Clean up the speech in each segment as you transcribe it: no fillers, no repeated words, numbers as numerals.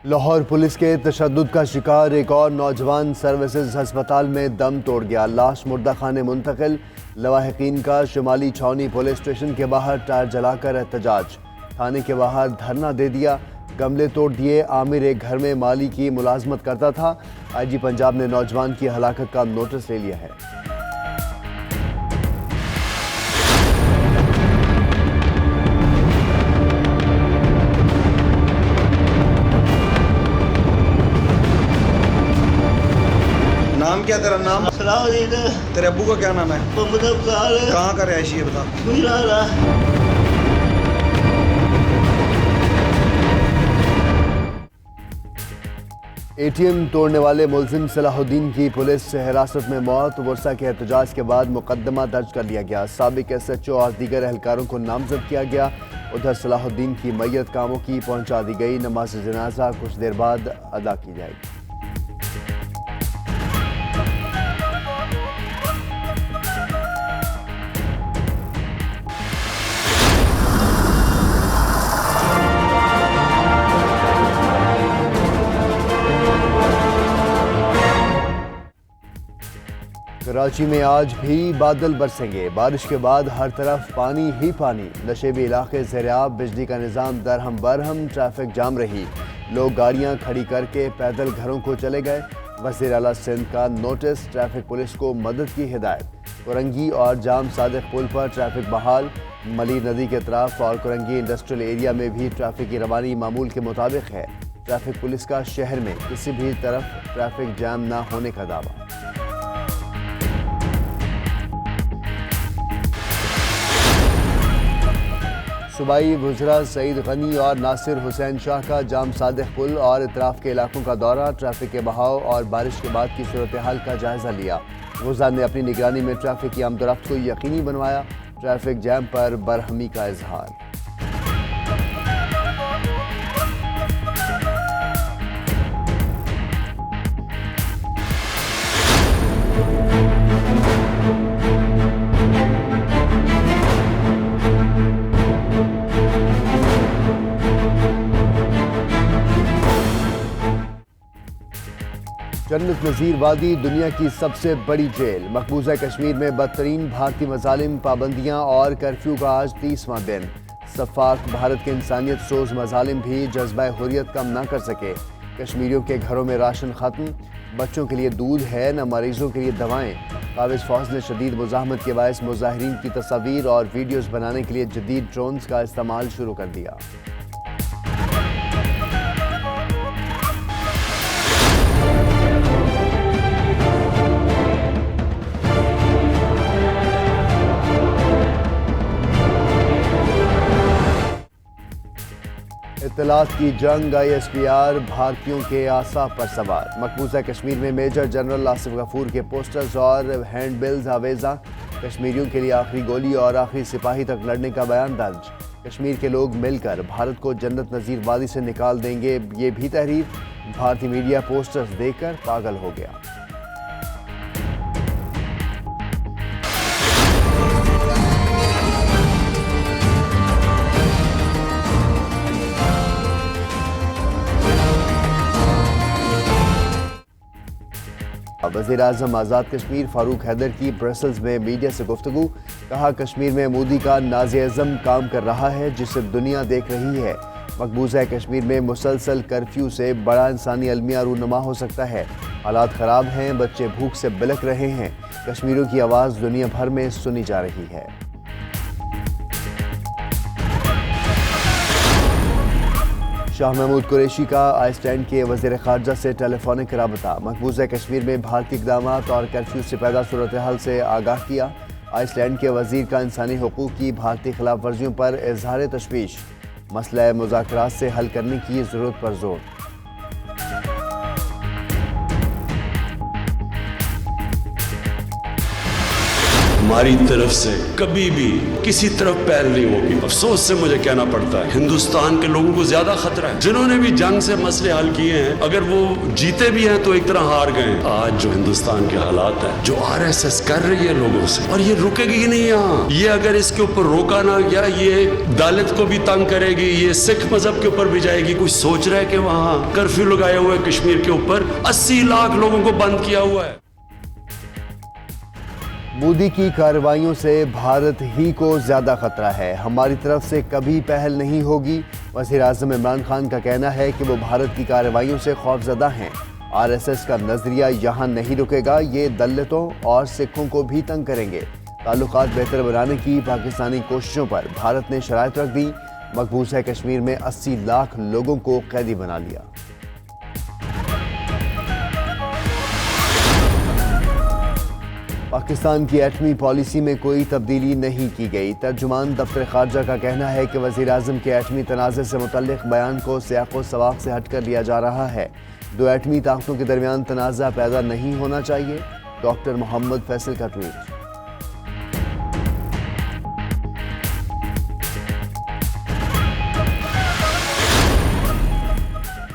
Lahore police के तशद्दुद का शिकार एक और नौजवान सर्विसेज अस्पताल में दम तोड़ गया। लाश मुर्दा खाने मुंतकिल। लवाहिकीन का शुमाली छावनी पुलिस स्टेशन के बाहर टायर जलाकर एहतजाज। थाने के बाहर धरना दे दिया, गमले तोड़ दिए। आमिर एक घर में माली की मुलाजमत करता था। IG पंजाब ने नौजवान की हलाकत का नोटिस ले लिया है। नाम क्या तेरा नाम? तेरे अब्बू का क्या नाम है? कहाँ का रहायशी है बता। ATM तोड़ने वाले मुलजिम सलाहुद्दीन की पुलिस हिरासत में मौत। वर्षा के एहतजाज के बाद मुकदमा दर्ज कर लिया गया। साबिक SHO और दीगर एहलकारों को नामजद किया गया। उधर सलाहुद्दीन की मैयत कामों की पहुंचा दी गई। नमाज जनाजा कुछ देर बाद अदा की जाएगी। कराची में आज भी बादल बरसेंगे। बारिश के बाद हर तरफ पानी ही पानी। नशेबी इलाके ज़ेर-ए-आब, बिजली का निज़ाम दरहम बरहम, ट्रैफिक जाम रही। लोग गाड़ियां खड़ी करके पैदल घरों को चले गए। वज़ीर आला सिंध का नोटिस, ट्रैफिक पुलिस को मदद की हिदायत। कुरंगी और जाम सादिक पुल पर ट्रैफिक बहाल। मलीर नदी के तरफ और कुरंगी इंडस्ट्रियल एरिया में भी ट्रैफिक की रवानी मामूल के मुताबिक है। ट्रैफिक पुलिस का शहर में किसी भी तरफ ट्रैफिक जाम न होने का दावा। सूबाई वज़रा सईद गनी और नासिर हुसैन शाह का जाम सादिक पुल और इतराफ़ के इलाकों का दौरा। ट्रैफिक के बहाव और बारिश के बाद की सूरत हाल का जायज़ा लिया। वज़रा ने अपनी निगरानी में ट्रैफिक की आमदोरफ्त को यकीनी बनवाया। ट्रैफिक जैम पर बरहमी का इजहार। जन्नत नज़ीर वादी दुनिया की सबसे बड़ी जेल। मकबूजा कश्मीर में बदतरीन भारतीय मज़ालिम, पाबंदियाँ और कर्फ्यू का आज 30वां दिन। सफ़ाक भारत के इंसानियत सोज मज़ालिम भी जज्बा हुर्रियत कम ना कर सके। कश्मीरियों के घरों में राशन ख़त्म, बच्चों के लिए दूध है न मरीजों के लिए दवाएँ। काबिज फौज ने शदीद मुज़ाहमत के बायस मुज़ाहिरीन की तस्वीर और वीडियोज़ बनाने के लिए जदीद ड्रोन्स का इस्तेमाल शुरू कर दिया। इत्तलात की जंग, ISPR भारतीयों के आसाफ पर सवार। मकबूजा कश्मीर में मेजर जनरल आसिफ गफूर के पोस्टर्स और हैंडबिल्स आवेजा। कश्मीरियों के लिए आखिरी गोली और आखिरी सिपाही तक लड़ने का बयान दर्ज। कश्मीर के लोग मिलकर भारत को जन्नत नज़ीर वादी से निकाल देंगे, ये भी तहरीर। भारतीय मीडिया पोस्टर्स देखकर पागल हो गया। वज़ीर आज़म आज़ाद कश्मीर फारूक हैदर की ब्रसल्स में मीडिया से गुफ्तगू। कहा, कश्मीर में मोदी का नाज़-ए-आज़म काम कर रहा है जिसे दुनिया देख रही है। मकबूजा कश्मीर में मुसलसल कर्फ्यू से बड़ा इंसानी अलमिया रूनुमा हो सकता है। हालात ख़राब हैं, बच्चे भूख से बिलख रहे हैं। कश्मीरियों की आवाज़ दुनिया भर में सुनी जा रही है। शाह महमूद कुरैशी का आइसलैंड के वज़ीर ख़ारजा से टेलीफोनिक राबता। मकबूजा कश्मीर में भारतीय इक़दामात और कर्फ्यू से पैदा सूरत हाल से आगाह किया। आइसलैंड के वज़ीर का इंसानी हुकूक़ की भारतीय खिलाफ वर्जियों पर इज़हार तशवीश। मसला मुज़ाकरात से हल करने की ज़रूरत पर जोर। हमारी तरफ से कभी भी किसी तरफ पहल नहीं होगी। अफसोस से मुझे कहना पड़ता है, हिंदुस्तान के लोगों को ज्यादा खतरा है। जिन्होंने भी जंग से मसले हल किए हैं, अगर वो जीते भी हैं तो एक तरह हार गए। आज जो हिंदुस्तान के हालात है, जो RSS कर रही है लोगों से, और ये रुकेगी ही नहीं यहाँ। ये अगर इसके ऊपर रोका ना गया, ये दलित को भी तंग करेगी, ये सिख मजहब के ऊपर भी जाएगी। कोई सोच रहा है कि वहाँ कर्फ्यू लगाए हुए कश्मीर के ऊपर 80 लाख लोगों को बंद किया हुआ है। मोदी की कार्रवाइयों से भारत ही को ज्यादा खतरा है, हमारी तरफ से कभी पहल नहीं होगी। वज़ीर आज़म इमरान खान का कहना है कि वो भारत की कार्रवाइयों से खौफजदा हैं। RSS का नजरिया यहाँ नहीं रुकेगा, ये दलितों और सिखों को भी तंग करेंगे। ताल्लुकात बेहतर बनाने की पाकिस्तानी कोशिशों पर भारत ने शराइत रख दी। मकबूजा कश्मीर में 80 लाख लोगों को कैदी बना लिया। पाकिस्तान की एटमी पॉलिसी में कोई तब्दीली नहीं की गई। तर्जुमान दफ्तर खारजा का कहना है कि वज़ीर आज़म के एटमी तनाज़े से मुतल्लिक़ बयान को सियाक़ो सवाक़ से हटकर लिया जा रहा है। दो एटमी ताकतों के दरमियान तनाज़ा पैदा नहीं होना चाहिए। डॉक्टर मोहम्मद फैसल का ट्वीट।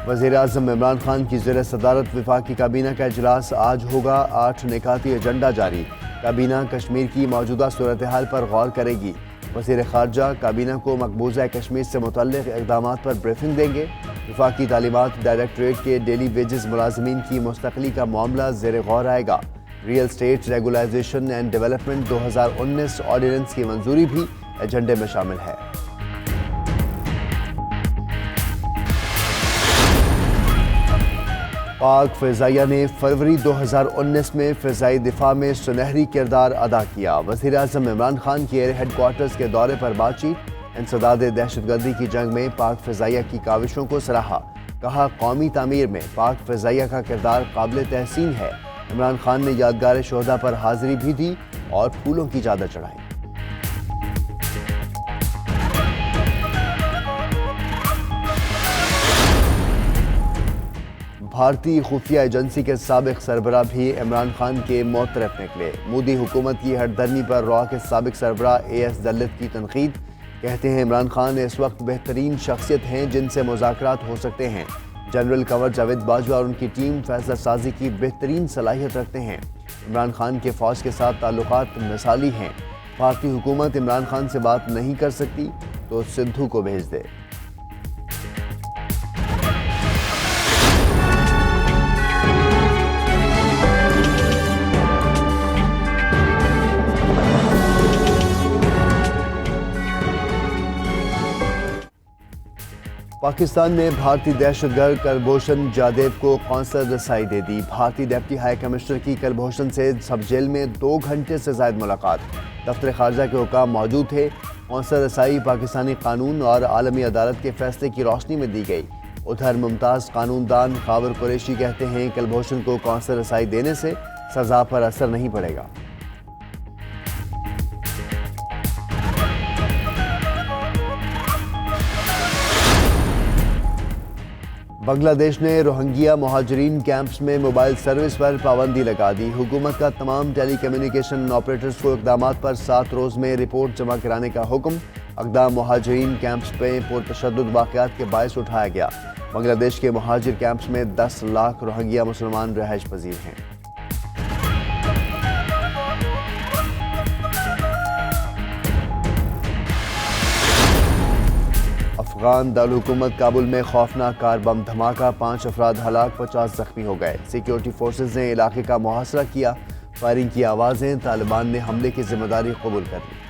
वज़ीर आज़म इमरान खान की ज़ेर सदारत वफाकी काबीना का इजलास आज होगा। 8 निकाती एजेंडा जारी। काबीना कश्मीर की मौजूदा सूरत हाल पर गौर करेगी। वज़ीर ख़ारजा काबीना को मकबूजा कश्मीर से मुतल्लिक़ इक़दामात पर ब्रीफिंग देंगे। वफाकी तालीमात डायरेक्टरेट के डेली वेजेस मुलाजमीन की मुस्तक़ली का मामला ज़ेर गौर आएगा। Real estate regularisation and development 2019 ordinance की मंजूरी भी एजेंडे में शामिल है। पाक फ़िज़ाइया ने फरवरी 2019 में फ़िज़ाई दिफा में सुनहरी किरदार अदा किया। वज़ीर आज़म इमरान खान की एयर हेडक्वार्टर्स के दौरे पर बातचीत। इंसदाद दहशतगर्दी की जंग में पाक फ़िज़ाइया की काविशों को सराहा। कहा, कौमी तामीर में पाक फ़िज़ाइया का किरदार काबिल तहसीन है। इमरान खान ने यादगार शोहदा पर हाज़िरी भी दी और फूलों की चादर चढ़ाई। भारतीय खुफिया एजेंसी के साबिक सरबराह भी इमरान खान के मोतरफ निकले। मोदी हुकूमत की हटधर्मी पर रॉ के साबिक सरबराह AS दलित की तनकीद। कहते हैं, इमरान खान इस वक्त बेहतरीन शख्सियत हैं जिनसे मुज़ाकरात हो सकते हैं। जनरल कंवर जावेद बाजवा और उनकी टीम फैसला साजी की बेहतरीन सलाहियत रखते हैं। इमरान खान के फ़ौज के साथ ताल्लुकात मिसाली हैं। भारतीय हुकूमत इमरान खान से बात नहीं कर सकती तो सिद्धू को भेज दे। पाकिस्तान ने भारतीय दहशतगर्द कुलभूषण जादेव को कौंसलर रसाई दे दी। भारतीय डिप्टी हाई कमिश्नर की कुलभूषण से सब जेल में 2 घंटे से ज़ायद मुलाकात। दफ्तर खारजा के हुकाम मौजूद थे। कौंसलर रसाई पाकिस्तानी कानून और आलमी अदालत के फैसले की रोशनी में दी गई। उधर मुमताज़ कानूनदान खावर कुरैशी कहते हैं, कुलभूषण को कौंसलर रसाई देने से सज़ा पर असर नहीं पड़ेगा। बांग्लादेश ने रोहिंग्या मुहाजिरीन कैंप्स में मोबाइल सर्विस पर पाबंदी लगा दी। हुकूमत का तमाम टेली कम्युनिकेशन ऑपरेटर्स को इक़दामात पर 7 रोज़ में रिपोर्ट जमा कराने का हुक्म। अक़दाम मुहाजिरीन कैंप्स में पुरतशद्दुद वाक़यात के बायस उठाया गया। बांग्लादेश के मुहाजिर कैंप्स में 10 लाख रोहिंग्या मुसलमान रहायश पजीर हैं। अफगान दारुलहुकूमत काबुल में खौफनाक कार बम धमाका, 5 अफराद हलाक, 50 जख्मी हो गए। सिक्योरिटी फोर्सेज ने इलाके का मुहासरा किया। फायरिंग की आवाज़ें, तालिबान ने हमले की जिम्मेदारी कबूल कर ली।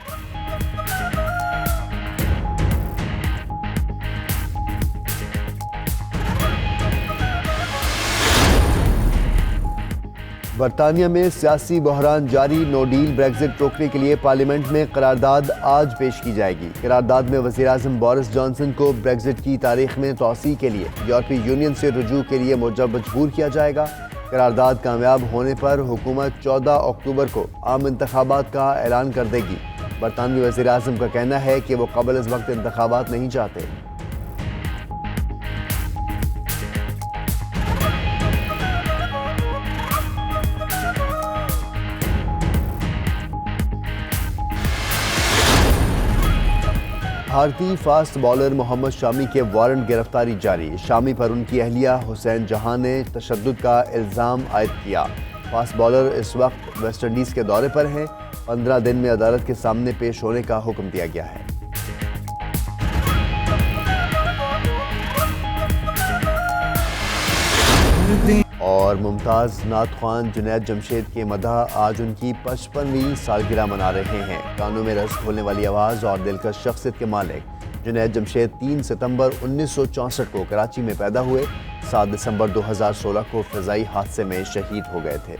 बरतानिया में सियासी बहरान जारी। नो डील ब्रेक्जिट रोकने के लिए पार्लियामेंट में करारदाद आज पेश की जाएगी। करारदाद में वज़ीर आज़म बोरिस जॉनसन को ब्रेक्जिट की तारीख में तोसी के लिए यूरोपीय यूनियन से रुजू के लिए मजबूर किया जाएगा। करारदाद कामयाब होने पर हुकूमत 14 अक्टूबर को आम इंतखाबात का ऐलान कर देगी। बरतानवी वज़ीर आज़म का कहना है कि वो क़ब्ल इस वक्त इंतखाबात नहीं चाहते। भारतीय फास्ट बॉलर मोहम्मद शामी के वारंट गिरफ्तारी जारी। शामी पर उनकी अहलिया हुसैन जहां ने तशद्दुद का इल्ज़ाम आयद किया। फास्ट बॉलर इस वक्त वेस्ट इंडीज़ के दौरे पर हैं। 15 दिन में अदालत के सामने पेश होने का हुक्म दिया गया है। और मुमताज़ नात ख्वान जुनैद जमशेद के मदह आज उनकी 55वीं सालगिरह मना रहे हैं। कानों में रस खोलने वाली आवाज़ और दिलकश शख्सियत के मालिक जुनैद जमशेद 3 सितंबर 1964 को कराची में पैदा हुए। 7 दिसंबर 2016 को फ़िज़ाई हादसे में शहीद हो गए थे।